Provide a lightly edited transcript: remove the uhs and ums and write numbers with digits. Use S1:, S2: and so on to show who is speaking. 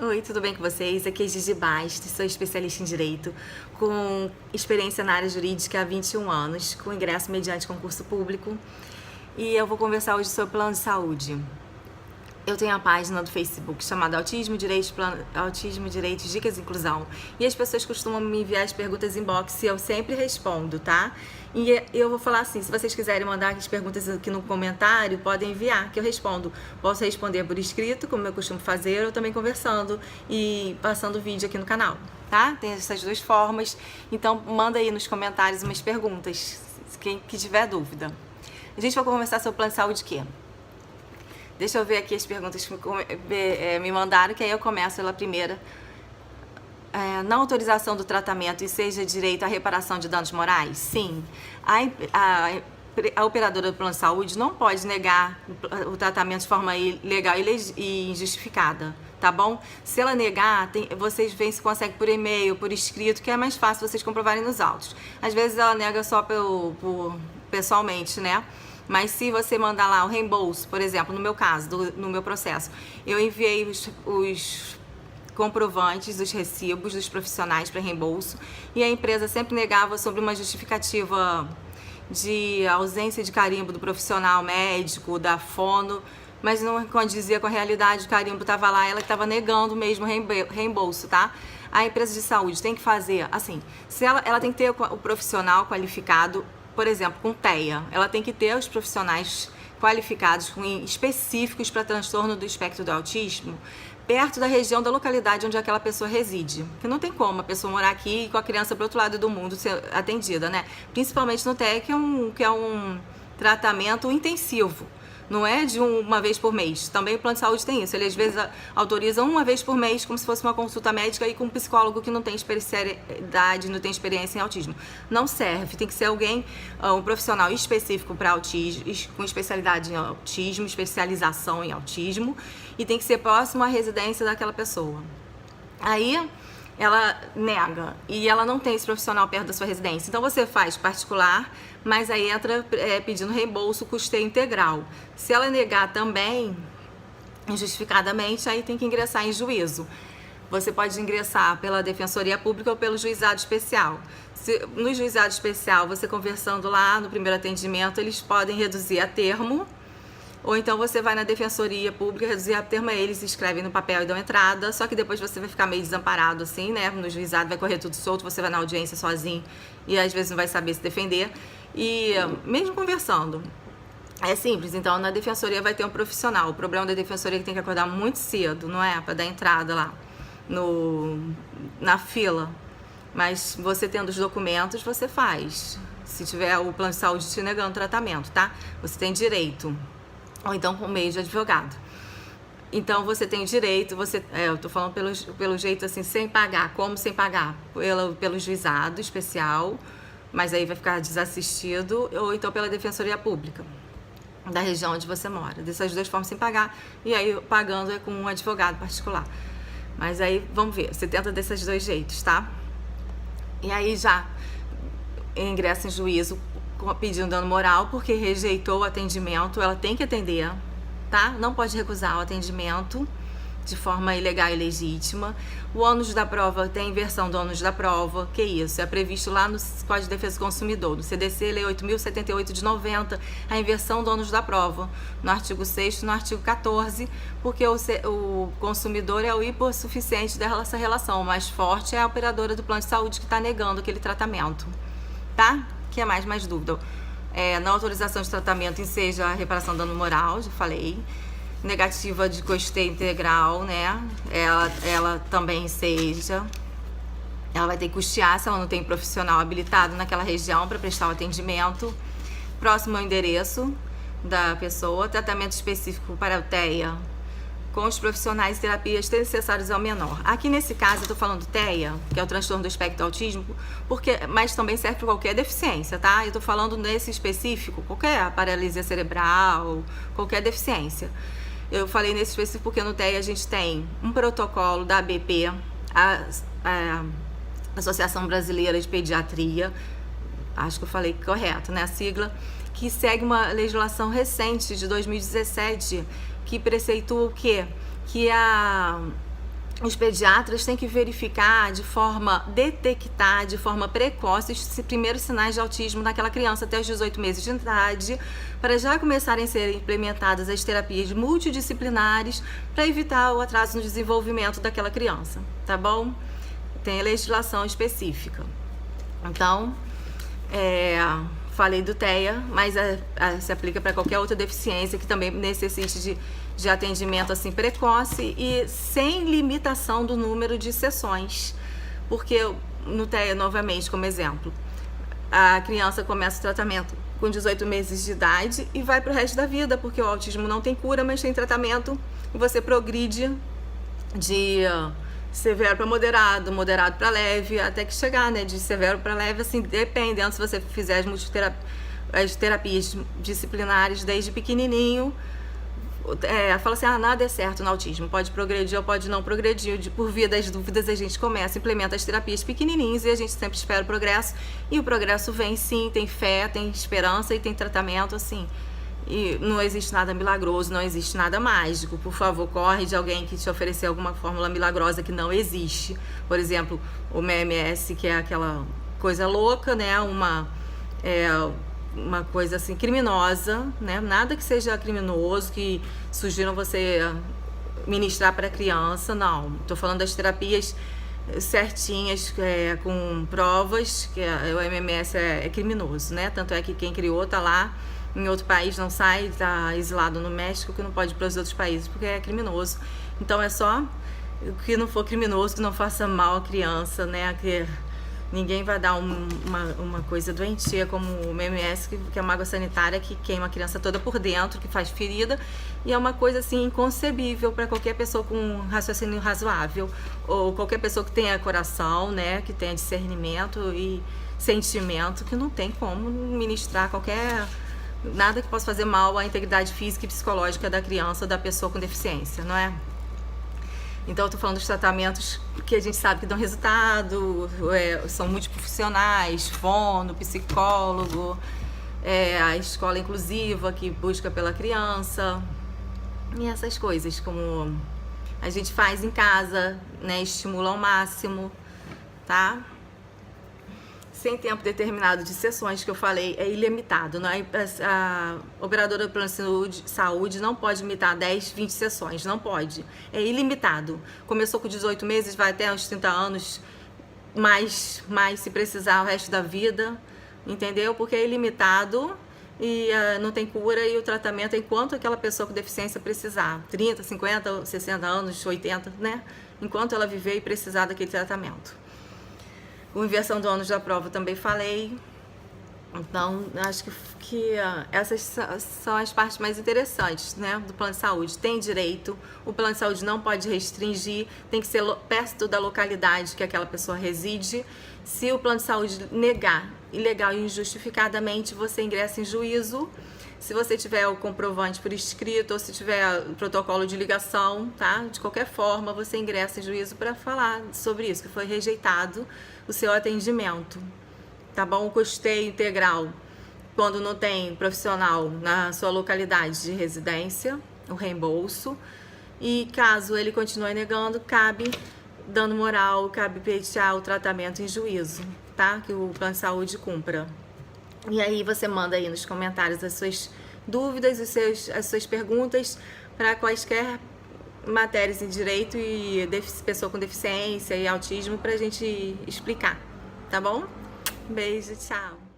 S1: Oi, tudo bem com vocês? Aqui é Gigi Bastos, sou especialista em Direito, com experiência na área jurídica há 21 anos, com ingresso mediante concurso público. E eu vou conversar hoje sobre plano de saúde. Eu tenho a página do Facebook chamada Autismo, Direitos, Dicas e Inclusão. E as pessoas costumam me enviar as perguntas inbox e eu sempre respondo, tá? E eu vou falar assim, se vocês quiserem mandar as perguntas aqui no comentário, podem enviar, que eu respondo. Posso responder por escrito, como eu costumo fazer, ou também conversando e passando vídeo aqui no canal, tá? Tem essas duas formas. Então, manda aí nos comentários umas perguntas, quem tiver dúvida. A gente vai conversar sobre o plano de saúde quê? Deixa eu ver aqui as perguntas que me mandaram, que aí eu começo pela primeira. Na autorização do tratamento e seja direito à reparação de danos morais? Sim. A operadora do plano de saúde não pode negar o tratamento de forma ilegal e injustificada, tá bom? Se ela negar, vocês veem se consegue por e-mail, por escrito, que é mais fácil vocês comprovarem nos autos. Às vezes ela nega só pessoalmente, né? Mas se você mandar lá o reembolso, por exemplo, no meu caso, no meu processo, eu enviei os comprovantes, os recibos dos profissionais para reembolso e a empresa sempre negava sobre uma justificativa de ausência de carimbo do profissional médico, da fono, mas não condizia com a realidade, o carimbo estava lá, ela que estava negando mesmo o reembolso, tá? A empresa de saúde tem que fazer, assim, se ela tem que ter o profissional qualificado, por exemplo, com TEA, ela tem que ter os profissionais qualificados, específicos para transtorno do espectro do autismo, perto da região da localidade onde aquela pessoa reside. Porque não tem como a pessoa morar aqui e com a criança para o outro lado do mundo ser atendida, né? Principalmente no TEA, que é um tratamento intensivo. Não é de uma vez por mês. Também o plano de saúde tem isso. Ele às vezes autoriza uma vez por mês, como se fosse uma consulta médica e com um psicólogo que não tem especialidade, não tem experiência em autismo. Não serve. Tem que ser alguém, um profissional específico para autismo, com especialidade em autismo, especialização em autismo, e tem que ser próximo à residência daquela pessoa. Aí ela nega e ela não tem esse profissional perto da sua residência. Então você faz particular, mas aí entra pedindo reembolso, custeio integral. Se ela negar também, injustificadamente, aí tem que ingressar em juízo. Você pode ingressar pela Defensoria Pública ou pelo Juizado Especial. No Juizado Especial, você conversando lá no primeiro atendimento, eles podem reduzir a termo. Ou então você vai na Defensoria Pública, reduzir a termo, eles escrevem no papel e dão entrada, só que depois você vai ficar meio desamparado assim, né? No juizado vai correr tudo solto, você vai na audiência sozinho e às vezes não vai saber se defender. E mesmo conversando, é simples, então na Defensoria vai ter um profissional. O problema da Defensoria é que tem que acordar muito cedo, não é? Para dar entrada lá na fila. Mas você tendo os documentos, você faz. Se tiver o plano de saúde te negando tratamento, tá? Você tem direito. Ou então com meio de advogado. Então você tem direito, eu tô falando pelo jeito assim, sem pagar. Como sem pagar? Pelo juizado especial, mas aí vai ficar desassistido, ou então pela Defensoria Pública da região onde você mora. Dessas duas formas sem pagar, e aí pagando é com um advogado particular. Mas aí, vamos ver, você tenta desses dois jeitos, tá? E aí já ingressa em juízo pedindo dano moral, porque rejeitou o atendimento, ela tem que atender, tá? Não pode recusar o atendimento de forma ilegal e legítima. O ônus da prova tem inversão do ônus da prova, que isso? É previsto lá no Código de Defesa do Consumidor, no CDC, Lei 8.078 de 90, a inversão do ônus da prova, no artigo 6º, no artigo 14, porque o consumidor é o hipossuficiente dessa relação, o mais forte é a operadora do plano de saúde que está negando aquele tratamento, tá? Que é mais dúvida. Na autorização de tratamento enseja a reparação do dano moral, já falei. Negativa de custeio integral, né? Ela também enseja. Ela vai ter que custear se ela não tem profissional habilitado naquela região para prestar o atendimento. Próximo ao endereço da pessoa. Tratamento específico para a TEA, com os profissionais e terapias necessários ao menor. Aqui nesse caso eu tô falando TEA, que é o transtorno do espectro do autismo, mas também serve para qualquer deficiência, tá? Eu tô falando nesse específico, qualquer paralisia cerebral, qualquer deficiência. Eu falei nesse específico porque no TEA a gente tem um protocolo da ABP, a Associação Brasileira de Pediatria, acho que eu falei correto, né? A sigla, que segue uma legislação recente de 2017, que preceitua o quê? Que os pediatras têm que verificar detectar de forma precoce os primeiros sinais de autismo naquela criança até os 18 meses de idade, para já começarem a ser implementadas as terapias multidisciplinares para evitar o atraso no desenvolvimento daquela criança, tá bom? Tem legislação específica. Então, falei do TEA, mas se aplica para qualquer outra deficiência que também necessite de atendimento assim precoce e sem limitação do número de sessões. Porque no TEA, novamente, como exemplo, a criança começa o tratamento com 18 meses de idade e vai para o resto da vida, porque o autismo não tem cura, mas tem tratamento e você progride de severo para moderado, moderado para leve, até que chegar, né, de severo para leve, assim, dependendo se você fizer as terapias disciplinares desde pequenininho. Fala assim, nada é certo no autismo, pode progredir ou pode não progredir, por via das dúvidas a gente começa, implementa as terapias pequenininhas e a gente sempre espera o progresso, e o progresso vem sim, tem fé, tem esperança e tem tratamento, assim, e não existe nada milagroso, não existe nada mágico. Por favor, corre de alguém que te oferecer alguma fórmula milagrosa, que não existe. Por exemplo, o MMS, que é aquela coisa louca, né, uma coisa assim criminosa, né? Nada que seja criminoso, que sugiram você ministrar para a criança, não. Estou falando das terapias certinhas, com provas, que o MMS é criminoso, né? Tanto é que quem criou está lá em outro país, não sai, está exilado no México, que não pode ir para os outros países porque é criminoso. Então é só o que não for criminoso, que não faça mal à criança, né? Que ninguém vai dar uma coisa doentia como o MMS, que é uma água sanitária que queima a criança toda por dentro, que faz ferida, e é uma coisa assim inconcebível para qualquer pessoa com um raciocínio razoável, ou qualquer pessoa que tenha coração, né, que tenha discernimento e sentimento, que não tem como ministrar nada que possa fazer mal à integridade física e psicológica da criança ou da pessoa com deficiência, não é? Então, eu estou falando dos tratamentos que a gente sabe que dão resultado, são multiprofissionais, fono, psicólogo, a escola inclusiva que busca pela criança, e essas coisas, como a gente faz em casa, né, estimula ao máximo, tá? Sem tempo determinado de sessões, que eu falei, é ilimitado, né? A operadora do plano de saúde não pode limitar 10, 20 sessões, não pode, é ilimitado. Começou com 18 meses, vai até uns 30 anos, mais se precisar o resto da vida, entendeu? Porque é ilimitado e não tem cura, e o tratamento é enquanto aquela pessoa com deficiência precisar, 30, 50, 60 anos, 80, né? Enquanto ela viver e precisar daquele tratamento. O inversão do ônus da prova também falei. Então, acho que essas são as partes mais interessantes, né, do plano de saúde. Tem direito, o plano de saúde não pode restringir, tem que ser perto da localidade que aquela pessoa reside. Se o plano de saúde negar ilegal e injustificadamente, você ingressa em juízo. Se você tiver o comprovante por escrito ou se tiver o protocolo de ligação, tá? De qualquer forma, você ingressa em juízo para falar sobre isso, que foi rejeitado o seu atendimento, tá bom? O custeio integral, quando não tem profissional na sua localidade de residência, o reembolso. E caso ele continue negando, cabe dano moral, cabe pleitear o tratamento em juízo, tá? Que o plano de saúde cumpra. E aí você manda aí nos comentários as suas dúvidas, as suas perguntas para quaisquer matérias em direito e pessoa com deficiência e autismo, para a gente explicar, tá bom? Beijo, tchau!